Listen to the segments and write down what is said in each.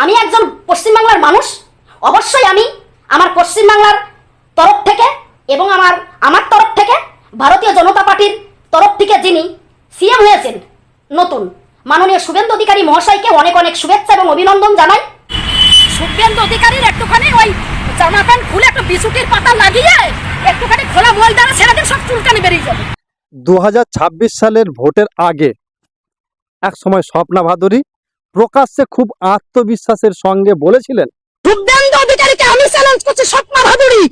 আমি একজন পশ্চিমবাংলার মানুষ, অবশ্যই আমি আমার পশ্চিমবাংলার তরফ থেকে এবং আমার তরফ থেকে ভারতীয় জনতা পার্টির তরফ থেকে যিনি সিএম হয়েছেন নতুন মাননীয় শুভেন্দু অধিকারী মহাশয়কে অনেক অনেক শুভেচ্ছা এবং অভিনন্দন জানাই। শুভেন্দু অধিকারীর একটুখানি ওই জামা প্যান্ট খুলে একটু বিছুটির পাতা লাগিয়ে একটুখানি খোলা বল দ্বারা সেরাদিন সব চুলকানি বেরিয়ে যাবে। 2026 সালের ভোটের আগে এক সময় স্বপ্না ভাদুরী প্রকাশ্যে খুব আত্মবিশ্বাসের সঙ্গে বলেছিলেন, শুভেন্দু অধিকারীকে আমি চ্যালেঞ্জ করছি, স্বপ্না ভাদুরী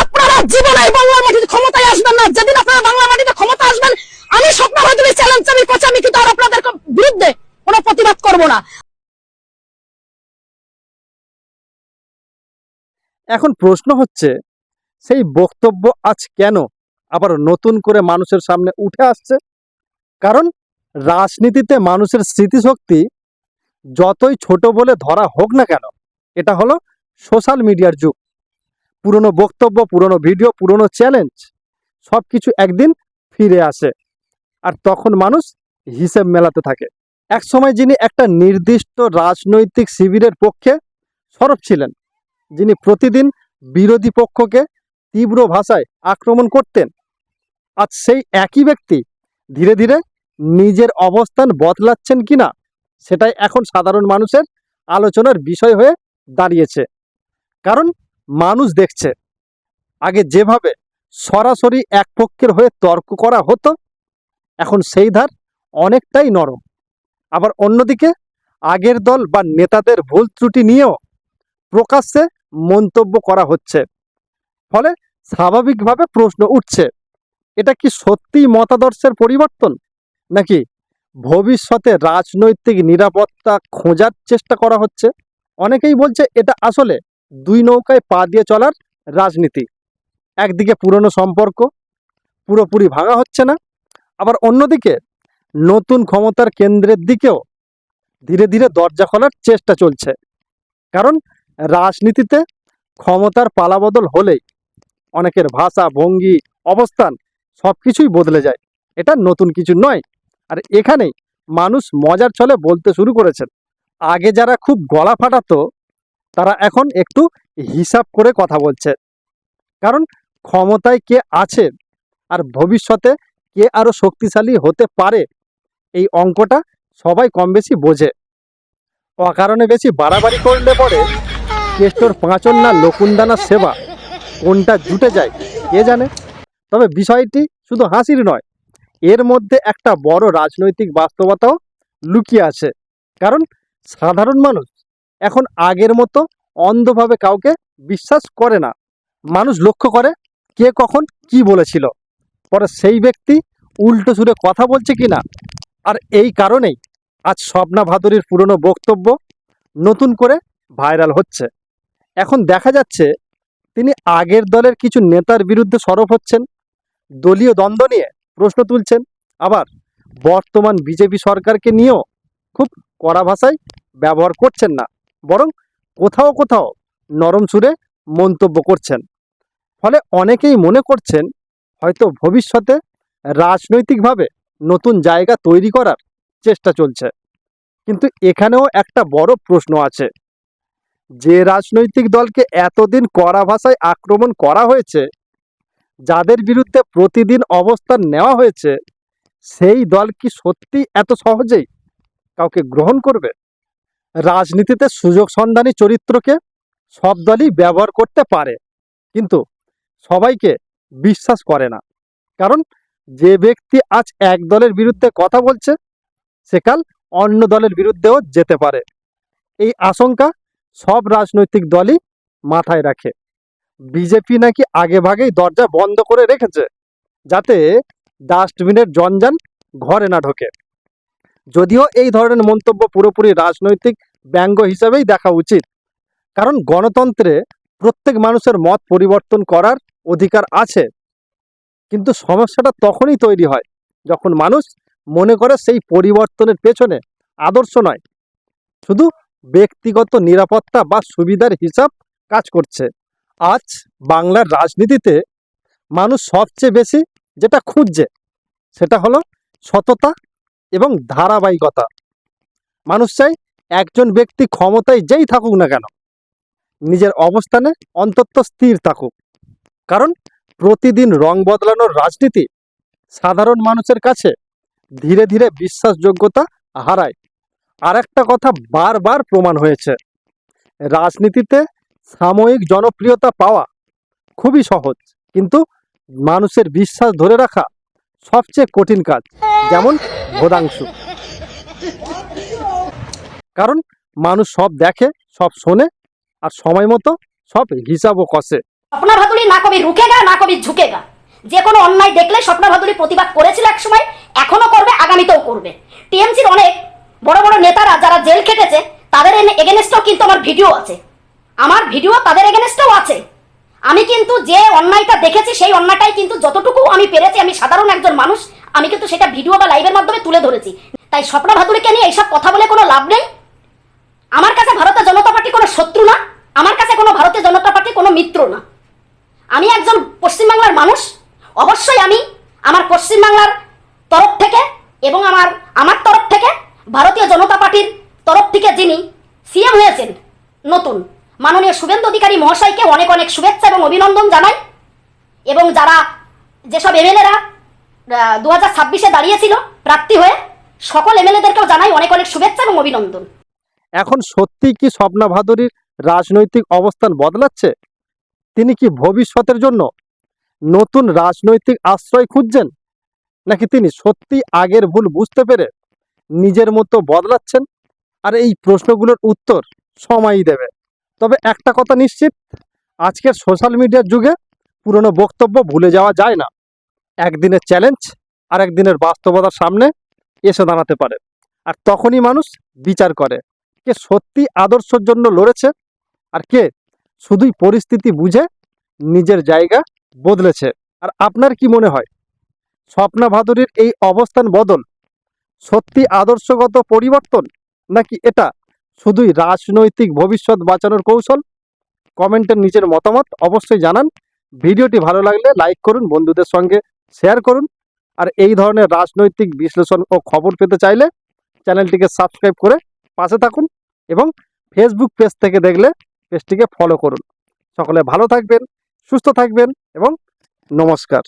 আপনারা জীবনে বাংলা মাটিতে ক্ষমতায় আসবেন না। যেদিন আপনারা বাংলা মাটিতে ক্ষমতা আসবেন, আমি স্বপ্না ভাদুরী চ্যালেঞ্জ আমি করছি, আমি কিন্তু আর আপনাদের বিরুদ্ধে কোনো প্রতিবাদ করব না। এখন প্রশ্ন হচ্ছে সেই বক্তব্য আজ কেন আবার নতুন করে মানুষের সামনে উঠে আসছে? কারণ রাজনীতিতে মানুষের স্মৃতিশক্তি যতই ছোট বলে ধরা হোক না কেন, এটা হলো সোশ্যাল মিডিয়ার যুগ। পুরনো বক্তব্য, পুরনো ভিডিও, পুরনো চ্যালেঞ্জ সবকিছু একদিন ফিরে আসে, আর তখন মানুষ হিসেব মেলাতে থাকে। এক সময় যিনি একটা নির্দিষ্ট রাজনৈতিক শিবিরের পক্ষে সরব ছিলেন, যিনি প্রতিদিন বিরোধী পক্ষকে তীব্র ভাষায় আক্রমণ করতেন, আজ সেই একই ব্যক্তি ধীরে ধীরে নিজের অবস্থান বদলাচ্ছেন কিনা সেটাই এখন সাধারণ মানুষের আলোচনার বিষয় হয়ে দাঁড়িয়েছে। কারণ মানুষ দেখছে, আগে যেভাবে সরাসরি এক পক্ষের হয়ে তর্ক করা হতো, এখন সেই ধার অনেকটাই নরম। আবার অন্যদিকে আগের দল বা নেতাদের ভুল ত্রুটি নিয়েও প্রকাশ্যে মন্তব্য করা হচ্ছে। ফলে স্বাভাবিকভাবে প্রশ্ন উঠছে, এটা কি সত্যিই মতাদর্শের পরিবর্তন, নাকি ভবিষ্যতে রাজনৈতিক নিরাপত্তা খোঁজার চেষ্টা করা হচ্ছে? অনেকেই বলছে এটা আসলে দুই নৌকায় পা দিয়ে চলার রাজনীতি। একদিকে পুরনো সম্পর্ক পুরোপুরি ভাঙা হচ্ছে না, আবার অন্যদিকে নতুন ক্ষমতার কেন্দ্রের দিকেও ধীরে ধীরে দরজা খোলার চেষ্টা চলছে। কারণ রাজনীতিতে ক্ষমতার পালাবদল হলেই অনেকের ভাষা, ভঙ্গি, অবস্থান সব কিছুই বদলে যায়। এটা নতুন কিছু নয়। আর এখানেই মানুষ মজার ছলে বলতে শুরু করেছেন, আগে যারা খুব গলা ফাটাতো তারা এখন একটু হিসাব করে কথা বলছে। কারণ ক্ষমতায় কে আছে আর ভবিষ্যতে কে আরো শক্তিশালী হতে পারে, এই অঙ্কটা সবাই কম বেশি বোঝে। অকারণে বেশি বাড়াবাড়ি করলে পরে কেষ্টর পাঁচন না লকুন্দানা সেবা কোনটা জুটে যায় কে জানে। তবে বিষয়টি শুধু হাসির নয়, এর মধ্যে একটা বড় রাজনৈতিক বাস্তবতাও লুকিয়ে আছে। কারণ সাধারণ মানুষ এখন আগের মতো অন্ধভাবে কাউকে বিশ্বাস করে না। মানুষ লক্ষ্য করে কে কখন কি বলেছিল, পরে সেই ব্যক্তি উল্টো সুরে কথা বলছে কিনা। আর এই কারণেই আজ স্বপ্না ভাদুরীর পুরনো বক্তব্য নতুন করে ভাইরাল হচ্ছে। এখন দেখা যাচ্ছে তিনি আগের দলের কিছু নেতার বিরুদ্ধে সরব হচ্ছেন, দলীয় দ্বন্দ্ব নিয়ে প্রশ্ন তুলছেন, আবার বর্তমান বিজেপি সরকারকে নিয়েও খুব কড়া ভাষায় ব্যবহার করছেন না, বরং কোথাও কোথাও নরম সুরে মন্তব্য করছেন। ফলে অনেকেই মনে করছেন হয়তো ভবিষ্যতে রাজনৈতিকভাবে নতুন জায়গা তৈরি করার চেষ্টা চলছে। কিন্তু এখানেও একটা বড় প্রশ্ন আছে, যে রাজনৈতিক দলকে এতদিন কড়া ভাষায় আক্রমণ করা হয়েছে, যাদের বিরুদ্ধে প্রতিদিন অবস্থান নেওয়া হয়েছে, সেই দল কি সত্যি এত সহজেই কাউকে গ্রহণ করবে? রাজনীতিতে সুযোগ সন্ধানী চরিত্রকে সব দলই ব্যবহার করতে পারে, কিন্তু সবাইকে বিশ্বাস করে না। কারণ যে ব্যক্তি আজ এক দলের বিরুদ্ধে কথা বলছে, সে কাল অন্য দলের বিরুদ্ধেও যেতে পারে। এই আশঙ্কা সব রাজনৈতিক দলই মাথায় রাখে। বিজেপি নাকি আগেভাগেই দরজা বন্ধ করে রেখেছে, যাতে ডাস্টবিনের জঞ্জাল ঘরে না ঢোকে। যদিও এই ধরনের মন্তব্য পুরোপুরি রাজনৈতিক ব্যঙ্গ হিসাবেই দেখা উচিত। কারণ গণতন্ত্রে প্রত্যেক মানুষের মত পরিবর্তন করার অধিকার আছে। কিন্তু সমস্যাটা তখনই তৈরি হয় যখন মানুষ মনে করে সেই পরিবর্তনের পেছনে আদর্শ নয়, শুধু ব্যক্তিগত নিরাপত্তা বা সুবিধার হিসাব কাজ করছে। আজ বাংলার রাজনীতিতে মানুষ সবচেয়ে বেশি যেটা খুঁজছে সেটা হলো সততা এবং ধারাবাহিকতা। মানুষ চায় একজন ব্যক্তি ক্ষমতায় যেই থাকুক না কেন নিজের অবস্থানে অন্তত স্থির থাকুক। কারণ প্রতিদিন রং বদলানোর রাজনীতি সাধারণ মানুষের কাছে ধীরে ধীরে বিশ্বাসযোগ্যতা হারায়। আর একটা কথা বারবার প্রমাণ হয়েছে, রাজনীতিতে সাময়িক জনপ্রিয়তা পাওয়া খুবই সহজ, কিন্তু মানুষের বিশ্বাস ধরে রাখা সবচেয়ে কঠিন কাজ। যেমন ভোদাংশু। কারণ মানুষ সব দেখে, সব শোনে, আর সময় মতো সব হিসাবও কষে। স্বপ্না ভাদুড়ি না কবি রুকেগা না কবি ঝুঁকেগা। যে কোনো অন্যায় দেখলে স্বপ্না ভাদুড়ি প্রতিবাদ করেছিল এক সময়, এখনো করবে, আগামীতেও করবে। টিএমসির অনেক বড় বড় নেতারা যারা জেল খেটেছে তাদের এগেনস্টও কিন্তু আমার ভিডিও আছে, আমার ভিডিও তাদের এগেনস্টও আছে। আমি কিন্তু যে অন্যায়টা দেখেছি সেই অন্যায়টাই কিন্তু যতটুকু আমি পেরেছি, আমি সাধারণ একজন মানুষ, আমি কিন্তু সেটা ভিডিও বা লাইভের মাধ্যমে তুলে ধরেছি। তাই স্বপ্না ভাদুড়িকে নিয়ে এইসব কথা বলে কোনো লাভ নেই। আমার কাছে ভারতীয় জনতা পার্টি কোনো শত্রু না, আমার কাছে কোনো ভারতীয় জনতা পার্টি কোনো মিত্র না। আমি একজন পশ্চিমবাংলার মানুষ, অবশ্যই আমি আমার পশ্চিমবাংলার তরফ থেকে এবং আমার তরফ থেকে ভারতীয় জনতা পার্টির তরফ থেকে যিনি সিএম হয়েছেন নতুন মাননীয় শুভেন্দু অধিকারী মহাশয়কে অনেক অনেক শুভেচ্ছা এবং অভিনন্দন জানাই। এবং যারা যেসব এমএলএরা 2026-এ দাঁড়িয়েছিল প্রার্থী হয়ে, সকল এমএলএদেরকেও জানাই অনেক অনেক শুভেচ্ছা এবং অভিনন্দন। এখন সত্যি কি স্বপ্না ভাদুড়ির রাজনৈতিক অবস্থান বদলাচ্ছে? তিনি কি ভবিষ্যতের জন্য নতুন রাজনৈতিক আশ্রয় খুঁজছেন, নাকি তিনি সত্যি আগের ভুল বুঝতে পেরে নিজের মতো বদলাচ্ছেন? আর এই প্রশ্নগুলোর উত্তর সময়ই দেবে। তবে একটা কথা নিশ্চিত, আজকের সোশ্যাল মিডিয়ার যুগে পুরনো বক্তব্য ভুলে যাওয়া যায় না। একদিনের চ্যালেঞ্জ আর একদিনের বাস্তবতার সামনে এসে দাঁড়াতে পারে, আর তখনই মানুষ বিচার করে কে সত্যি আদর্শের জন্য লড়েছে আর কে শুধুই পরিস্থিতি বুঝে নিজের জায়গা বদলেছে। আর আপনার কি মনে হয়, স্বপ্না ভাদুড়ির এই অবস্থান বদল সত্যি আদর্শগত পরিবর্তন, নাকি এটা শুধুই রাজনৈতিক ভবিষ্যৎ বাঁচানোর কৌশল? কমেন্টের নিচের মতামত অবশ্যই জানান। ভিডিওটি ভালো লাগলে লাইক করুন, বন্ধুদের সঙ্গে শেয়ার করুন। আর এই ধরনের রাজনৈতিক বিশ্লেষণ ও খবর পেতে চাইলে চ্যানেলটিকে সাবস্ক্রাইব করে পাশে থাকুন, এবং ফেসবুক পেজ থেকে দেখলে পেজটিকে ফলো করুন। সকলে ভালো থাকবেন, সুস্থ থাকবেন, এবং নমস্কার।